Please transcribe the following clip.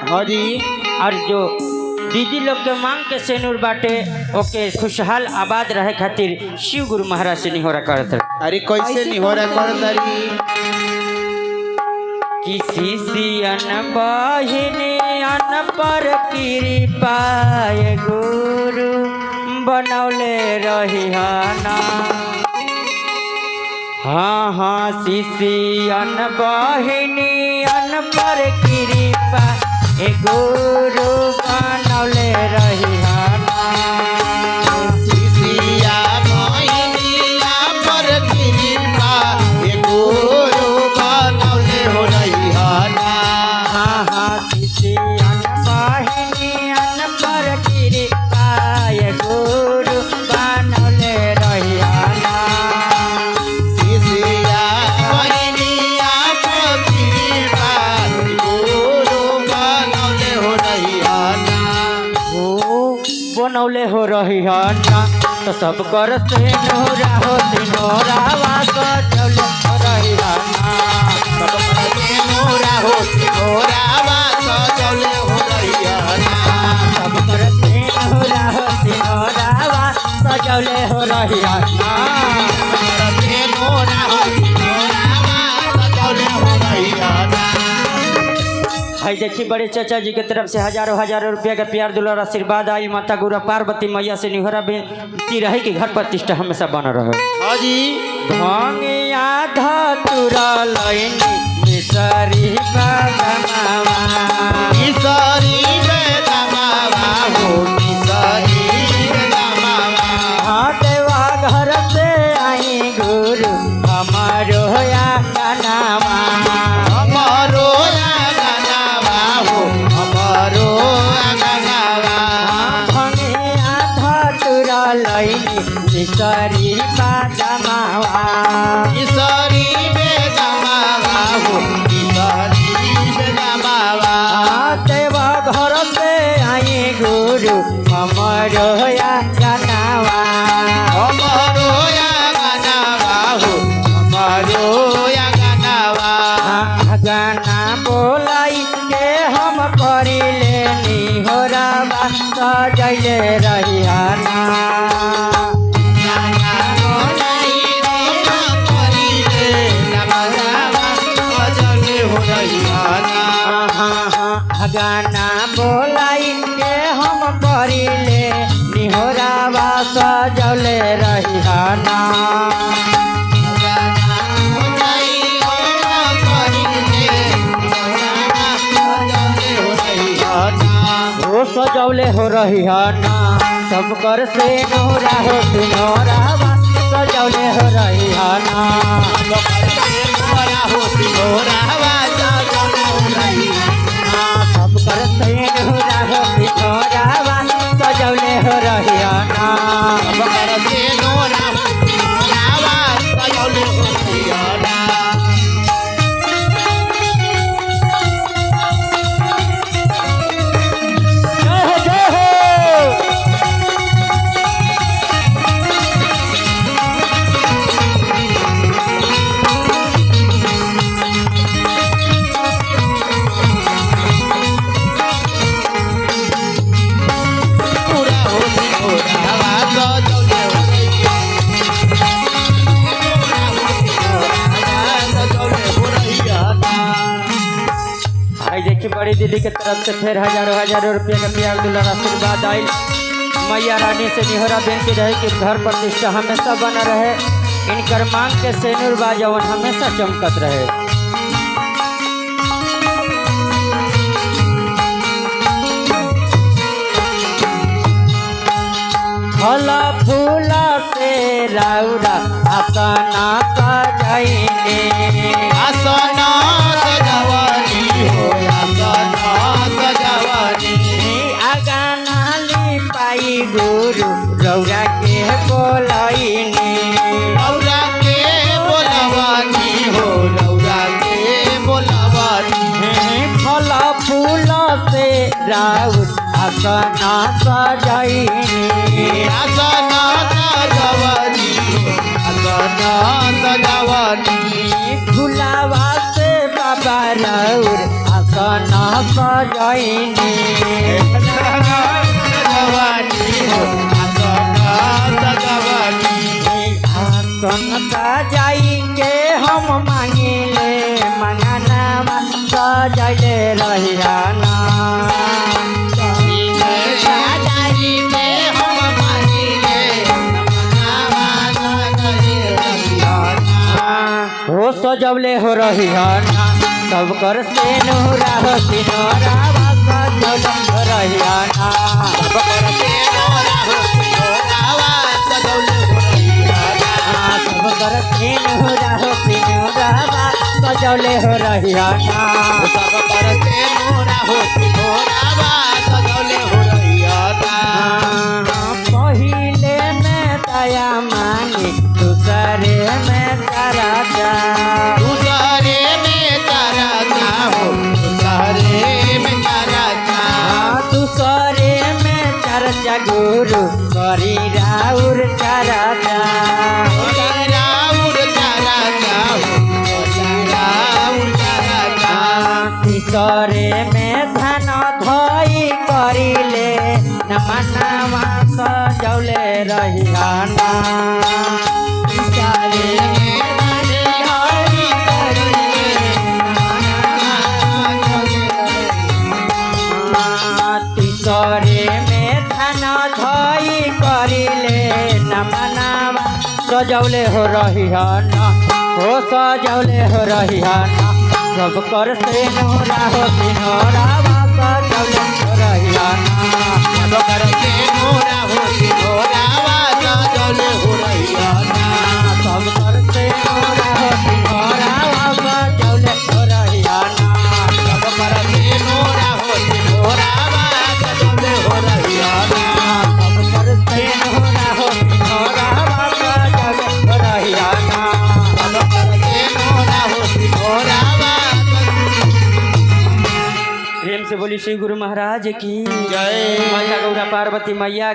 हाँ जी। और जो दीदी लोग के मांग के सेनूर बाटे ओके खुशहाल आबाद रहे खातिर शिव गुरु महाराज से निहोरा करत रहे। अरे कैसे निहोरा करत रही? किसी सियन बहिनी अन पर कृपाए गुरु बनौले रही ना। हाँ हाँ शिशियन बहिनी अन पर कृपा ए गुरु बनौले रही ना। शिशिया बहिनिया पर कृपा ए गुरु बनौले हो रही ना। हाँ हाँ शिशियन बहिनी अन पर कृपा ए गुरु बनौले रही ना। शिशिया बहिनिया पर कृपा ए गुरु बनौले हो रही ना। बनौले हो रही ना तो सब कर से नोरा हो सिनोरा वास चले हो रही ना। सब करके नोरा हो सिनोरा वास चले हो रही ना। सब कर से नोरा हो सिनोरा वास चले हो रही ना। करके नोरा हो सिनोरा वास चले हो रही ना। भाई देखी बड़े चाचा जी के तरफ से हजारों हजारों रुपया का प्यार दुलार आशीर्वाद आई। माता गुरु पार्वती मैया से निहोरा बेनती रहे कि घर प्रतिष्ठा हमेशा बना रहे। हाँ जी। भांगिया धतुरा लैनी मिसरी बदमावा किसरी बेदमावा हो किसरी बेदमावा। हाँ देवा घर से आई गुरु हमारो या नामा। हमारो आंगनवा हो हमारो आंगनवा। भांगिया धतुरा लैनी मिसरी बदमावा किसरी बेदमावा हो किसरी बेदमावा। देवा घर से आई गुरु हमारो या नामा। हमारो आंगनवा हो हमारो आंगनवा। गाना बोलाई के हम करी लेनी हो रामा सजैले रहियाना। गाना बोलाई रे करिले नमरावा सजले हो रही ना। गाना बोलाई के हम करी ले निहोरावा सजौले रहियाना। गाना बोलाई रे करिले नमरावा सजले हो रही ना। ओ सजौले हो रहियाना सब कर से नोरा हो सिनोरावा सजौले हो रहियाना। नोरा हो सिनोरावा सजले हो रही ना। सब कर से नोरा हो सिनोरावा सजौले हो रहियाना। बकर से नोरा हो सिनोरावा सजले हो रही ना। जय जय हो। पूरा हो सिनोरावा सजले हो रही ना। भाई देखिए बड़ी दीदी के तरफ से फिर हजारों हजारों रुपये का प्यार दुलार आशीर्वाद आई। मैया रानी से निहोरा बेनती रहे कि घर प्रतिष्ठा हमेशा बना रहे। इनकर मांग के सेनुर बाजवन हमेशा चमकत रहे। फल फूल से राउरा आसना सजाइने। आसना सजवानी हो आसना सजवानी। आगाना लिपाई गुरु रौरा के बोलाइने। रौरा के बोलवानी हो रौरा के बोलवानी। फल फूल से राउर आसना सजाइने। आसना सजवानी हो आसना सजवानी। फुलावा से बाबा राउर आसन सजैनी आसन सजाई के हम मांगिले मंगनवा सजैले रहियाना हो सजवले हो रहियाना सब कर से नोरा हो सिनोरा सजवले हो रहियाना सब कर से नोरा हो सिनोरावा सजवले हो रहियाना सब कर से नोरा हो सिनोरा सजवले हो रहियाना सब कर से नोरा हो सिनोरावा सजवले हो रहियाना पहिले में दया मांगी दूसरे में तारा जा दूसरे में तारा जा हो दूसरे में तारा जा दूसरे में चर्चा गुरु करी राउर तारा जा राउर तारा जा हो राउर तारा जा तीसरे में धन धई करिले नमनवा सजौले रहियाना तीसरे में धन धई करिले तीसरे में धन धई करिले नमनवा सजौले हो रहियाना हो सजौले हो रहियाना सब कर से नोरा हो सिनोरा सजौले हो रहियाना सब कर से नोरा हो सिनोरावा सजवले हो रहियाना सब कर से नोरा हो सिनोरा सजौले हो रहियाना सब कर से नोरा हो सिनोरावा सजवले हो रहियाना सब कर से नोरा हो सिनोरा सजौले हो रहियाना सब कर से नोरा हो सिनोरावा प्रेम से बोली श्री गुरु महाराज की जय माता गौरा पार्वती मैया